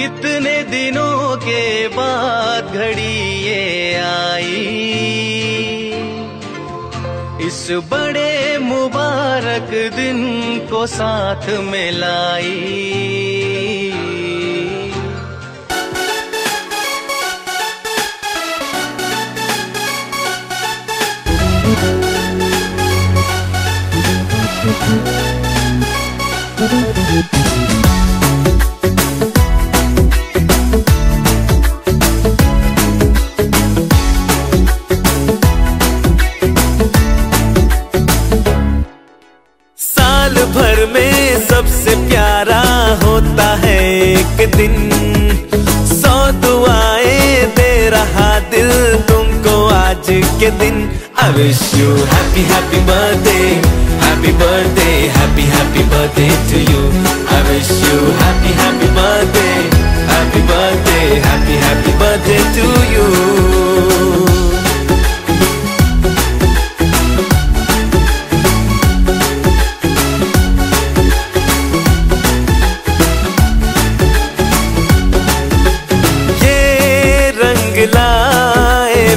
कितने दिनों के बाद घड़ी ये आई, इस बड़े मुबारक दिन को साथ में लाई। साल भर में सबसे प्यारा होता है एक दिन, 100 दुआएं दे रहा दिल तुमको आज के दिन। I wish you happy happy birthday, happy birthday, happy happy birthday to you. I wish you happy happy birthday, happy birthday, happy happy birthday to you.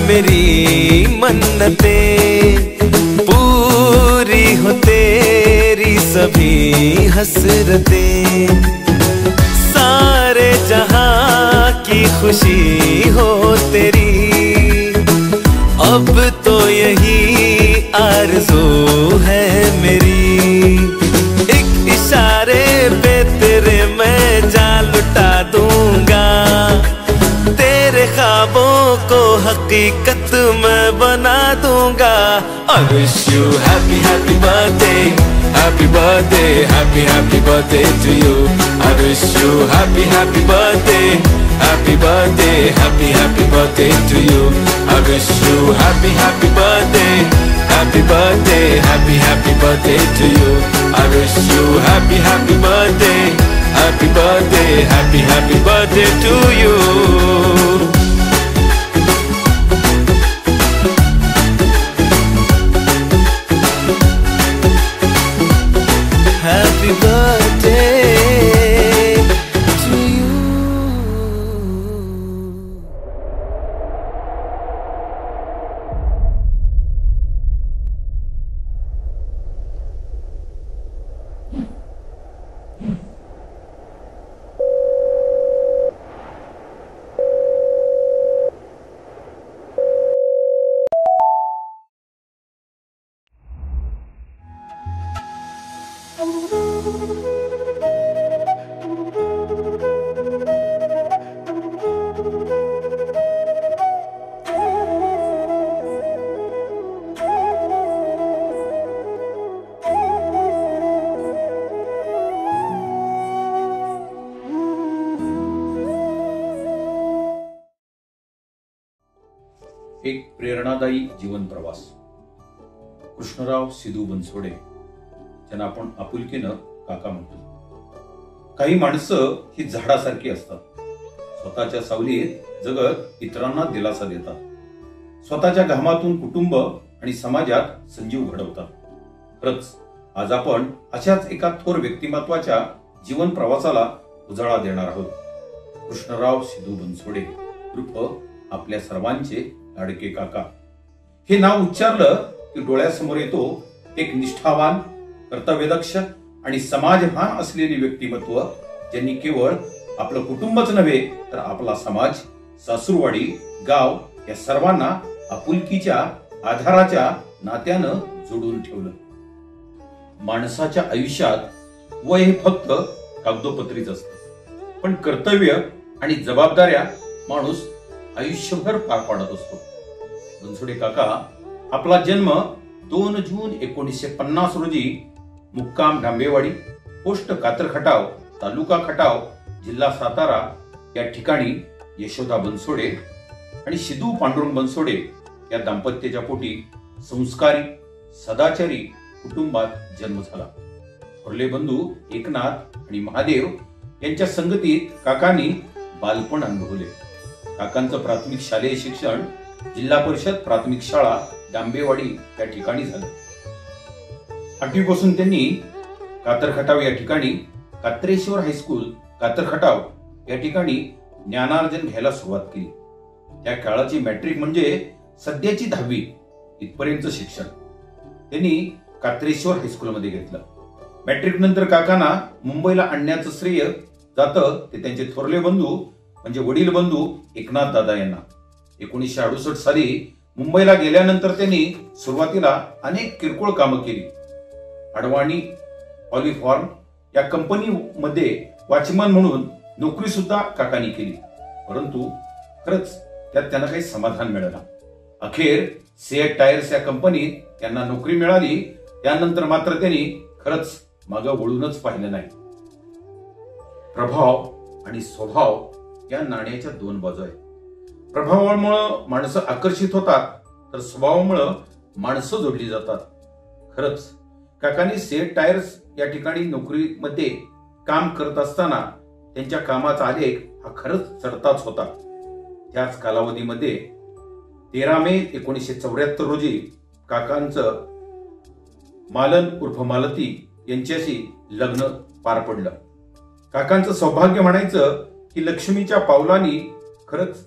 मेरी मन्नतें पूरी हो तेरी सभी हसरतें, सारे जहां की खुशी हो तेरी, अब तो यही आरज़ू है मेरी। एक इशारे पे तेरे मैं जान लुटा दूंगा, तेरे ख्वाबों को हकीकत मैं बना दूंगा। I wish you happy happy birthday, happy birthday, happy happy birthday to you. I wish you happy happy birthday, happy birthday, happy happy birthday to you. I wish you happy happy birthday, happy birthday, happy happy birthday to you. I wish you happy happy birthday, happy birthday, happy happy birthday to you. Happy birthday to you. एक प्रेरणादायी जीवन प्रवास. कृष्णराव सिधू बनसोडे, ज्यांना आपण आपुलकीनं काका म्हणतो. काही माणसं ही झाडासारखी असतात. स्वतःच्या सावलीत जगत इतरांना दिलासा देतात. स्वतःच्या घामातून कुटुंब आणि समाजात संजीव घडवतात. खरंच आज आपण अशाच एका थोर व्यक्तिमत्वाच्या जीवन प्रवासाला उजाळा देणार आहोत. कृष्णराव सिधू बनसोडे उर्फ आपल्या सर्वांचे लाडके काका. हे नाव उच्चारलं की डोळ्यासमोर येतो एक निष्ठावान, कर्तव्यदक्ष आणि समाजभान असलेली व्यक्तिमत्व, ज्यांनी केवळ आपलं कुटुंबच नव्हे तर आपला समाज, सासूरवाडी, गाव या सर्वांना आपुलकीच्या आधाराच्या नात्यानं जोडून ठेवलं. माणसाच्या आयुष्यात वय हे फक्त कागदोपत्रीच असतं, पण कर्तव्य आणि जबाबदाऱ्या माणूस आयुष्यभर पार पाडत असतो. बनसोडे काका आपला जन्म 2 जून 1950 रोजी मुक्काम डांबेवाडी, पोस्ट कातरखटाव, तालुका खटाव, जिल्हा सातारा या ठिकाणी यशोदा बनसोडे आणि सिधू पांडुरंग बनसोडे या दाम्पत्याच्या पोटी संस्कारी, सदाचारी कुटुंबात जन्म झाला. थोरले बंधू एकनाथ आणि महादेव यांच्या संगतीत काकांनी बालपण अनुभवले. काकांचं प्राथमिक शालेय शिक्षण जिल्हा परिषद प्राथमिक शाळा डांबेवाडी या ठिकाणी झालं. 8वी पासून त्यांनी कातरखटाव या ठिकाणी कात्रेश्वर हायस्कूल कातरखटाव या ठिकाणी ज्ञानार्जन घ्यायला सुरुवात केली. त्या काळाची मॅट्रिक म्हणजे सध्याची 10वी इथपर्यंतचं शिक्षण त्यांनी कात्रेश्वर हायस्कूलमध्ये घेतलं. मॅट्रिक नंतर काकांना मुंबईला आणण्याचं श्रेय जातं ते त्यांचे थोरले बंधू म्हणजे वडील बंधू एकनाथ दादा यांना. 1968 साली मुंबईला गेल्यानंतर त्यांनी सुरुवातीला अनेक किरकोळ कामं केली. अडवाणी ऑलिफॉर्म या कंपनीमध्ये वॉचमन म्हणून नोकरी सुद्धा काकांनी केली. परंतु खरंच त्यात त्यांना काही समाधान मिळालं. अखेर सिएट टायर्स या कंपनीत त्यांना नोकरी मिळाली. त्यानंतर मात्र त्यांनी खरंच मागं वळूनच पाहिलं नाही. प्रभाव आणि स्वभाव या नाण्याच्या दोन बाजू आहेत. प्रभावामुळे माणसं आकर्षित होतात तर स्वभावामुळे माणसं जोडली जातात. खरंच काकांनी सिएट टायर्स या ठिकाणी नोकरीमध्ये काम करत असताना त्यांच्या कामाचा आलेख हा खरंच चढताच होता. त्याच कालावधीमध्ये 13 मे 1974 रोजी काकांचं मालन उर्फ मालती यांच्याशी लग्न पार पडलं. काकांचं सौभाग्य म्हणायचं की लक्ष्मीच्या पावलांनी खरंच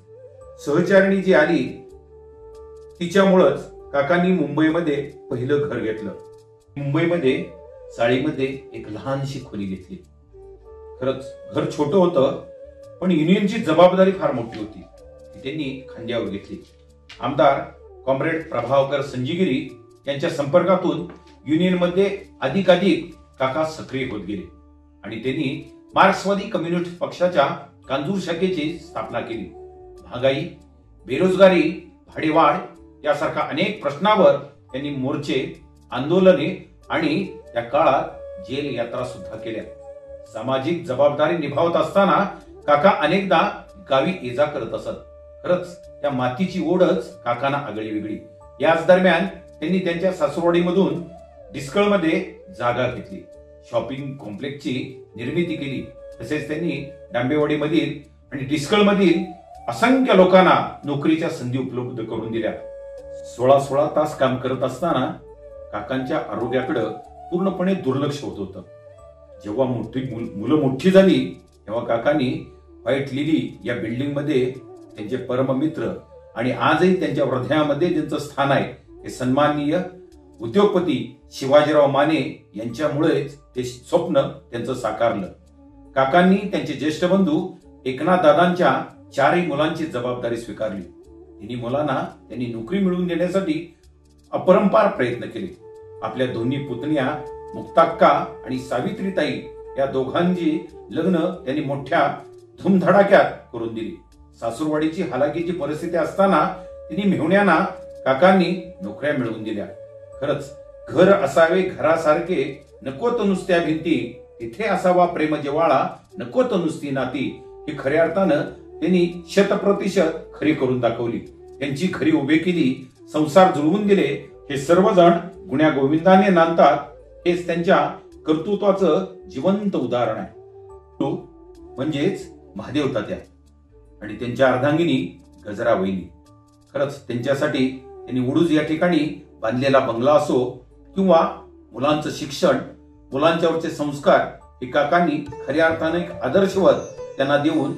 सहचारिणी जी आली तिच्यामुळंच काकांनी मुंबईमध्ये पहिलं घर घेतलं. मुंबईमध्ये चाळीमध्ये एक लहानशी खोली घेतली. खरंच घर छोटं होतं पण युनियनची जबाबदारी फार मोठी होती ती त्यांनी खांद्यावर घेतली. आमदार कॉम्रेड प्रभावकर संजीगिरी यांच्या संपर्कातून युनियनमध्ये अधिकाधिक काका सक्रिय होत गेले आणि त्यांनी मार्क्सवादी कम्युनिस्ट पक्षाच्या कांजूर शाखेची स्थापना केली. महागाई, बेरोजगारी, भाडेवाढ यासारख्या अनेक प्रश्नावर त्यांनी मोर्चे, आंदोलने आणि त्या काळात जेल यात्रा सुद्धा केल्या. सामाजिक जबाबदारी निभावत असताना काका अनेकदा गावी ये-जा करत असत. खरंच त्या मातीची ओढच काकांना आगळी वेगळी. याच दरम्यान त्यांनी त्यांच्या सासरवाडीमधून डिस्कळमध्ये जागा घेतली. शॉपिंग कॉम्प्लेक्सची निर्मिती केली. तसेच त्यांनी डांबेवाडीमधील आणि डिस्कळमधील असंख्य लोकांना नोकरीच्या संधी उपलब्ध करून दिल्या. 16 तास काम करत असताना काकांच्या आरोग्याकडे पूर्णपणे दुर्लक्ष होत होतं. जेव्हा मुलं मोठी झाली तेव्हा काकांनी व्हाईट लिली या बिल्डिंग मध्ये त्यांचे परममित्र आणि आजही त्यांच्या हृदयामध्ये ज्यांचं स्थान आहे हे सन्माननीय उद्योगपती शिवाजीराव माने यांच्यामुळेच ते स्वप्न त्यांचं साकारलं. काकांनी त्यांचे ज्येष्ठ बंधू एकनाथ दादांच्या 4 मुलांची जबाबदारी स्वीकारली. तिन्ही मुलांना त्यांनी नोकरी मिळवून देण्यासाठी अपरंपार प्रयत्न केले. आपल्या दोन्ही पुतण्या मुक्ताक्का आणि सावित्रीताई या दोघांची लग्न त्यांनी मोठ्या धुमधडाक्यात करून दिली. सासूरवाडीची हालाकीची परिस्थिती असताना तिन्ही मेहुण्यांना काकांनी नोकऱ्या मिळवून दिल्या. खरंच घर असावे घरासारखे, नको तर नुसत्या भिंती, तिथे असावा प्रेम जिव्हाळा, नको तर नुसती नाती, ही खऱ्या अर्थानं त्यांनी 100% खरी करून दाखवली. त्यांची खरी उभी केली, संसार जुळवून दिले. हे सर्वजण गुण्या गोविंदाने नांदतात. हेच त्यांच्या कर्तृत्वाचं जिवंत उदाहरण आहे. तो म्हणजेच महादेव तात्या आणि त्यांच्या अर्धांगिनी गजरा वहिनी. खरंच त्यांच्यासाठी त्यांनी उडूज या ठिकाणी बांधलेला बंगला असो किंवा मुलांचं शिक्षण, मुलांच्यावरचे संस्कार हे काकांनी खऱ्या अर्थाने एक आदर्शवत त्यांना देऊन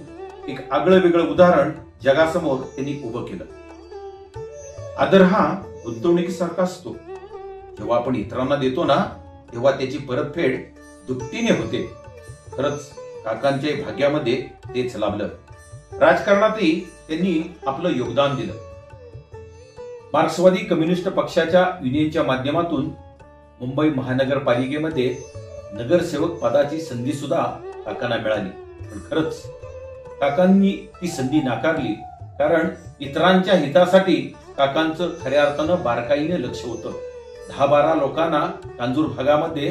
एक आगळं वेगळं उदाहरण जगासमोर त्यांनी उभं केलं. आदर हा गुंतवणुकीसारखा असतो. जेव्हा आपण इतरांना देतो ना तेव्हा त्याची परतफेड दुपटीने होते. खरंच काकांच्या भाग्यामध्ये तेच लाभलं. राजकारणातही त्यांनी आपलं योगदान दिलं. मार्क्सवादी कम्युनिस्ट पक्षाच्या युनियनच्या माध्यमातून मुंबई महानगरपालिकेमध्ये नगरसेवक पदाची संधी सुद्धा काकांना मिळाली. पण खरंच काकांनी ती संधी नाकारली. कारण इतरांच्या हितासाठी काकांचं खऱ्या अर्थानं बारकाईने लक्ष होतं. 10-12 लोकांना कांजूर भागामध्ये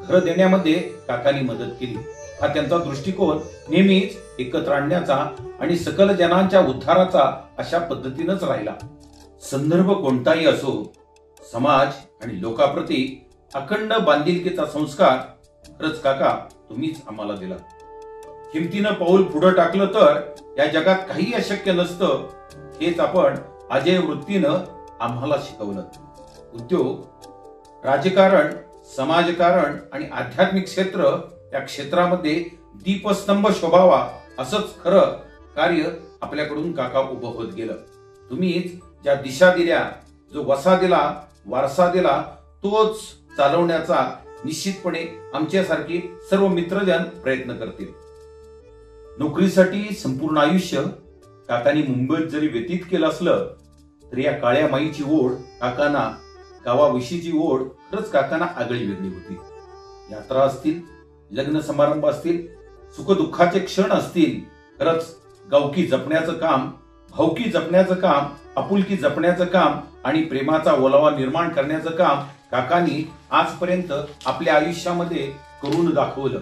घर देण्यामध्ये काकांनी मदत केली. हा त्यांचा दृष्टिकोन नेहमीच एकत्र आणण्याचा आणि सकल जनांच्या उद्धाराचा अशा पद्धतीनंच राहिला. संदर्भ कोणताही असो, समाज आणि लोकांप्रती अखंड बांधिलकीचा संस्कार खरंच काका तुम्हीच आम्हाला दिला. हिमतीनं पाऊल पुढे टाकलं तर या जगात काही अशक्य नसतं, हेच आपण अजय वृत्तीनं आम्हाला शिकवलं. उद्योग, राजकारण, समाजकारण आणि आध्यात्मिक क्षेत्र या क्षेत्रामध्ये दीपस्तंभ शोभावा असंच खरं कार्य आपल्याकडून काका उभं होत गेलं. तुम्हीच ज्या दिशा दिल्या, जो वसा दिला, वारसा दिला, तोच चालवण्याचा निश्चितपणे आमच्यासारखे सर्व मित्रजन प्रयत्न करतील. नोकरीसाठी संपूर्ण आयुष्य काकांनी मुंबईत जरी व्यतीत केलं असलं तरी या काळ्या माईची ओढ काकांना, गावाविषयीची ओढ खरंच काकांना आगळी वेगळी होती. यात्रा असतील, लग्न समारंभ असतील, सुखदुःखाचे क्षण असतील, खरंच गावकी जपण्याचं काम, भावकी जपण्याचं काम, आपुलकी जपण्याचं काम आणि प्रेमाचा ओलावा निर्माण करण्याचं काम काकांनी आजपर्यंत आपल्या आयुष्यामध्ये करून दाखवलं.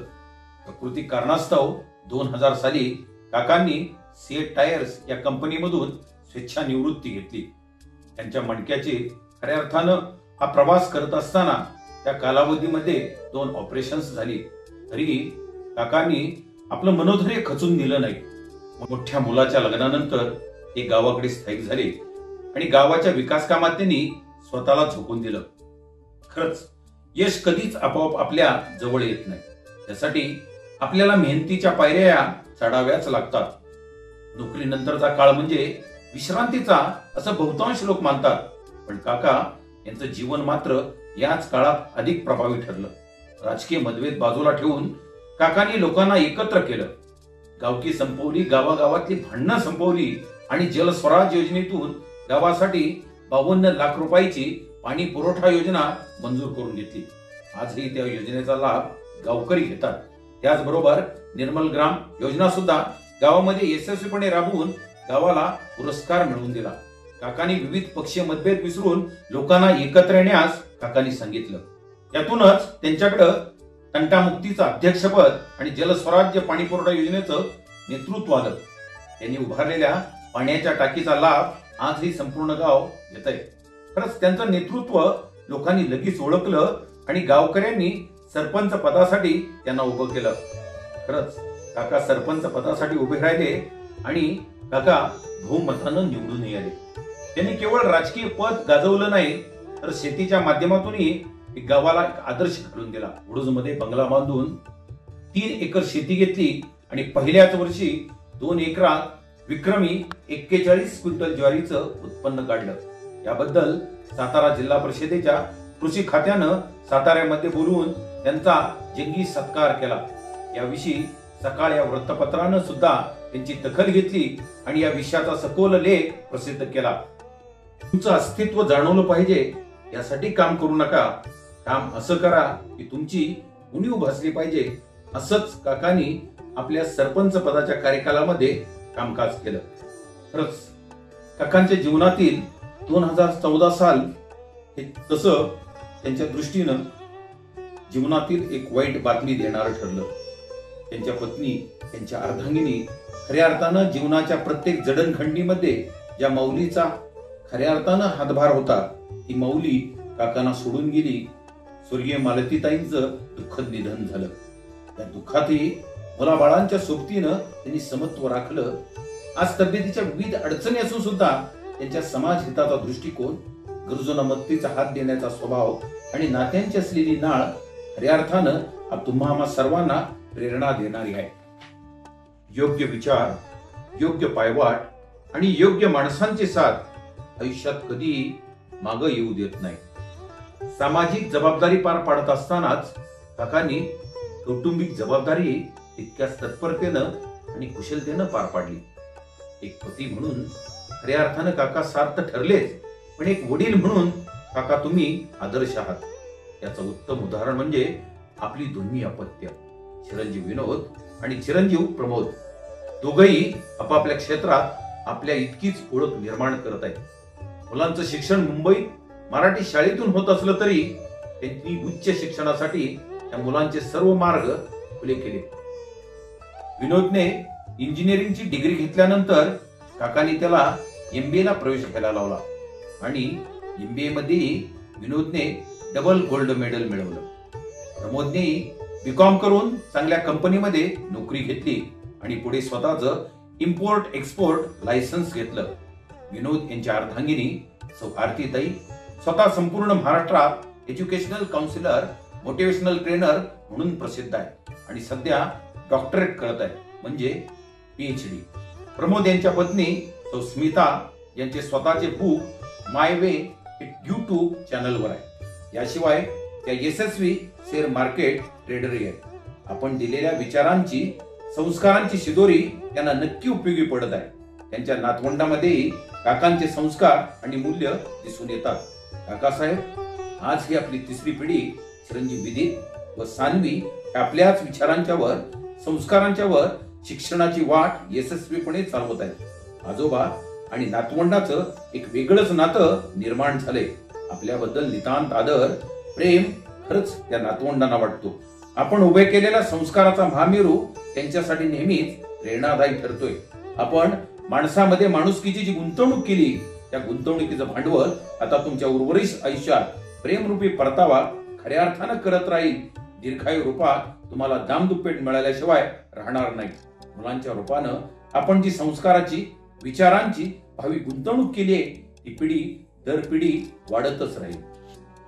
प्रकृती कारणास्तव 2000 साली काकांनी सीएट टायर्स या कंपनीमधून स्वेच्छानिवृत्ती घेतली. त्यांच्या मणक्याचे खऱ्या अर्थानं हा प्रवास करत असताना त्या कालावधीमध्ये 2 ऑपरेशन्स झाली. तरी काकांनी आपलं मनोधैर्य खचून दिलं नाही. मोठ्या मुलाच्या लग्नानंतर ते गावाकडे स्थायिक झाले आणि गावाच्या विकास कामात त्यांनी स्वतःला झोकून दिलं. खरंच यश कधीच आपोआप आपल्या जवळ येत नाही. त्यासाठी आपल्याला मेहनतीच्या पायऱ्या चढाव्याच लागतात. नोकरीनंतरचा काळ म्हणजे विश्रांतीचा असं बहुतांश लोक मानतात, पण काका यांचं जीवन मात्र याच काळात अधिक प्रभावी ठरलं. राजकीय मतभेद बाजूला ठेवून काकांनी लोकांना एकत्र केलं. गावकी संपवली, गावागावातली भांडणं संपवली आणि जलस्वराज योजनेतून गावासाठी 52 लाख रुपयाची पाणी पुरवठा योजना मंजूर करून घेतली. आजही त्या योजनेचा लाभ गावकरी घेतात. त्याचबरोबर निर्मल ग्राम योजना सुद्धा गावामध्ये यशस्वीपणे राबवून गावाला पुरस्कार मिळवून दिला. काकांनी विविध पक्षीय मतभेद विसरून लोकांना एकत्र येण्यास काकांनी सांगितलं. यातूनच त्यांच्याकडे तंटामुक्तीचं अध्यक्षपद आणि जलस्वराज्य पाणी पुरवठा योजनेचं नेतृत्व आलं. त्यांनी उभारलेल्या पाण्याच्या टाकीचा लाभ आजही संपूर्ण गाव घेत आहे. खरंच त्यांचं नेतृत्व लोकांनी लगेच ओळखलं आणि गावकऱ्यांनी सरपंच पदासाठी त्यांना उभं केलं. खरंच काका सरपंच पदासाठी उभे राहिले आणि काका बहुमतानं निवडून आले. त्यांनी केवळ राजकीय पद गाजवलं नाही तर शेतीच्या माध्यमातूनही गावाला एक आदर्श घडवून दिला. वडूजमध्ये बंगला बांधून 3 एकर शेती घेतली आणि पहिल्याच वर्षी 2 एकरात विक्रमी 41 क्विंटल ज्वारीचं उत्पन्न काढलं. याबद्दल सातारा जिल्हा परिषदेच्या कृषी खात्यानं साताऱ्यामध्ये बोलवून त्यांचा जंगी सत्कार केला. याविषयी सकाळ या वृत्तपत्रानं सुद्धा त्यांची दखल घेतली आणि या विषयाचा सखोल लेख प्रसिद्ध केला. तुमचं अस्तित्व जाणवलं पाहिजे यासाठी काम करू नका. काम असं करा की तुमची उणीव भासली पाहिजे. असंच काकांनी आपल्या सरपंच पदाच्या कार्यकालामध्ये कामकाज केलं. खरंच काकांच्या जीवनातील 2014 साल हे तसं त्यांच्या दृष्टीनं जीवनातील एक वाईट बातमी देणारं ठरलं. त्यांच्या पत्नी, त्यांच्या अर्धांगिनी खऱ्या अर्थानं जीवनाच्या प्रत्येक जडणघडणीमध्ये ज्या माऊलीचा खऱ्या अर्थानं हातभार होता, ती माऊली काकांना सोडून गेली. स्वर्गीय मालतीताईंचं दुःखद निधन झालं. त्या दुःखातही मुलाबाळांच्या सोबतीनं त्यांनी समत्व राखलं. आज तब्येतीच्या विविध अडचणी असून सुद्धा त्यांच्या समाज हिताचा दृष्टिकोन, गरजूंना मदतीचा हात देण्याचा स्वभाव आणि नात्यांची असलेली नाळ खऱ्या अर्थानं तुम्हा आम्हा सर्वांना प्रेरणा देणारी आहे. योग्य विचार, योग्य पायवाट आणि योग्य माणसांची साथ आयुष्यात कधी मागं येऊ देत नाही. सामाजिक जबाबदारी पार पाडत असतानाच काकांनी कौटुंबिक जबाबदारी तितक्याच तत्परतेनं आणि कुशलतेनं पार पाडली. एक पती म्हणून खऱ्या अर्थानं काका सार्थ ठरलेच, पण एक वडील म्हणून काका तुम्ही आदर्श आहात. याचं उत्तम उदाहरण म्हणजे आपली दोन्ही अपत्य चिरंजीव विनोद आणि चिरंजीव प्रमोद. दोघंही आपापल्या क्षेत्रात आपल्या इतकीच ओळख निर्माण करत आहेत. मुलांचं शिक्षण मुंबईत मराठी शाळेतून होत असलं तरी त्यांनी उच्च शिक्षणासाठी त्या मुलांचे सर्व मार्ग खुले केले. विनोदने इंजिनिअरिंगची डिग्री घेतल्यानंतर काकांनी त्याला MBA ला प्रवेश घ्यायला लावला आणि MBA मध्येही विनोदने डबल गोल्ड मेडल मिळवलं. प्रमोदनेही BCom करून चांगल्या कंपनीमध्ये नोकरी घेतली आणि पुढे स्वतःचं इम्पोर्ट एक्सपोर्ट लायसन्स घेतलं. विनोद यांच्या अर्धांगिनी सौ आरतीताई स्वतः संपूर्ण महाराष्ट्रात एज्युकेशनल काउन्सिलर, मोटिवेशनल ट्रेनर म्हणून प्रसिद्ध आहे आणि सध्या डॉक्टरेट करत आहे. म्हणजे PhD. प्रमोद यांच्या पत्नी सौ स्मिता यांचे स्वतःचे बुक माय वे YouTube चॅनलवर आहे. याशिवाय त्या यशस्वी शेअर मार्केट ट्रेडरही आहेत. आपण दिलेल्या विचारांची, संस्कारांची शिदोरी त्यांना नक्की उपयोगी पडत आहे. त्यांच्या नातवंडामध्येही काकांचे संस्कार आणि मूल्य दिसून येतात. काकासाहेब, आज ही आपली तिसरी पिढी चिरंजीव विदित व सान्वी आपल्याच विचारांच्या वर, संस्कारांच्या वर शिक्षणाची वाट यशस्वीपणे चालवत आहेत. आजोबा आणि नातवंडाचं एक वेगळंच नातं निर्माण झालंय. आपल्याबद्दल नितांत आदर, प्रेम खरंच त्या नातवंडांना वाटतो. आपण उभे केलेल्या संस्काराचा महामेरू त्यांच्यासाठी नेहमीच प्रेरणादायी ठरतोय. आपण माणसामध्ये माणुसकीची जी गुंतवणूक केली, त्या गुंतवणुकीचं भांडवल आता तुमच्या उर्वरित आयुष्यात प्रेमरूपी परतावा खऱ्या अर्थानं करत राहील. दीर्घायू रूपात तुम्हाला दामदुप्पेट मिळाल्याशिवाय राहणार नाही. मुलांच्या रूपानं आपण जी संस्काराची, विचारांची भावी गुंतवणूक केली आहे, ती पिढी दर पिढी वाढतच राहील.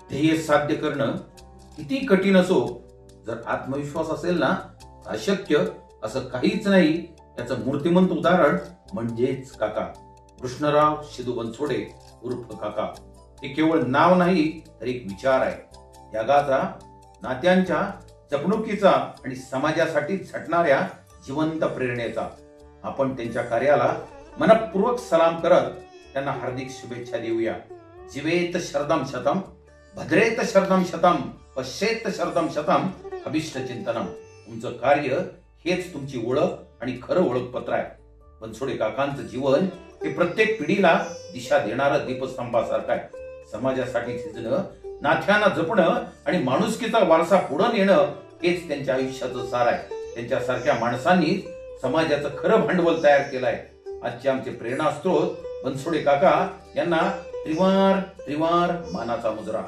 ध्येय साध्य करणं किती कठीण असो, जर आत्मविश्वास असेल ना, अशक्य असं काहीच नाही. त्याचं मूर्तिमंत उदाहरण म्हणजेच काका कृष्णराव सिदू बनसोडे उर्फ काका. हे केवळ नाव नाही तर एक विचार आहे. जगाचा, नात्यांच्या, जपणुकीचा आणि समाजासाठी झटणाऱ्या जिवंत प्रेरणेचा. आपण त्यांच्या कार्याला मनपूर्वक सलाम करत त्यांना हार्दिक शुभेच्छा देऊया. जीवेत शरदम शतम, भद्रेत शरदम शतम, पश्येत शरदम शतम, अभिष्ट चिंतनम. तुमचं कार्य हेच तुमची ओळख आणि खरं ओळखपत्र आहे. बनसोडे काकांचं जीवन हे प्रत्येक पिढीला दिशा देणारं दीपस्तंभासारखं आहे. समाजासाठी झिजणं, नात्यांना जपणं आणि माणुसकीचा वारसा पुढे नेणं हेच त्यांच्या आयुष्याचं सार आहे. त्यांच्यासारख्या माणसांनी समाजाचं खरं भांडवल तयार केलं आहे. आजचे आमचे प्रेरणास्त्रोत बनसोडे काका यांना त्रिवार त्रिवार मानाचा मुजरा.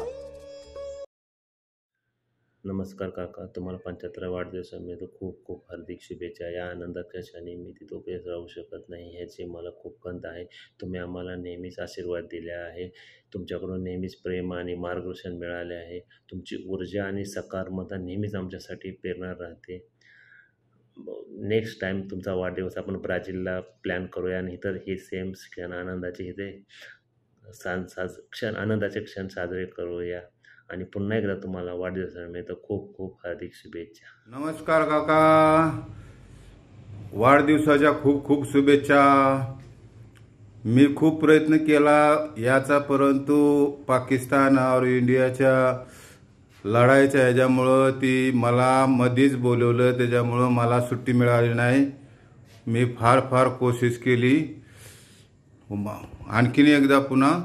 नमस्कार काका, तुम्हाला 75व्या वाढदिवसानिमित्त खूप खूप हार्दिक शुभेच्छा. या आनंदाच्या क्षणी मी तिथे उभे राहू शकत नाही, ह्याची मला खूप खंत आहे. तुम्ही आम्हाला नेहमीच आशीर्वाद दिले आहे. तुमच्याकडून नेहमीच प्रेम आणि मार्गदर्शन मिळाले आहे. तुमची ऊर्जा आणि सकारात्मकता नेहमीच आमच्यासाठी प्रेरणा राहते. नेक्स्ट टाईम तुमचा वाढदिवस आपण ब्राझीलला प्लॅन करूया आणि इतर हे सेम क्षण आनंदाचे इथे आनंदाचे क्षण साजरे करूया. आणि पुन्हा एकदा तुम्हाला वाढदिवसानिमित्त खूप खूप हार्दिक शुभेच्छा. नमस्कार काका, वाढदिवसाच्या खूप खूप शुभेच्छा. मी खूप प्रयत्न केला याचा, परंतु पाकिस्तान और इंडियाच्या लढाईच्या ह्याच्यामुळं ती मला मध्येच बोलवलं, त्याच्यामुळं मला सुट्टी मिळाली नाही. मी फार कोशिश केली. आणखीन एकदा पुन्हा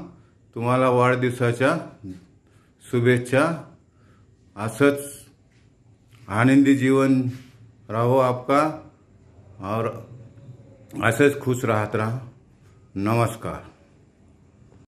तुम्हाला वाढदिवसाच्या शुभेच्छा. असंच आनंदी जीवन रहो आपका और असंच खुश राहत रहा. नमस्कार.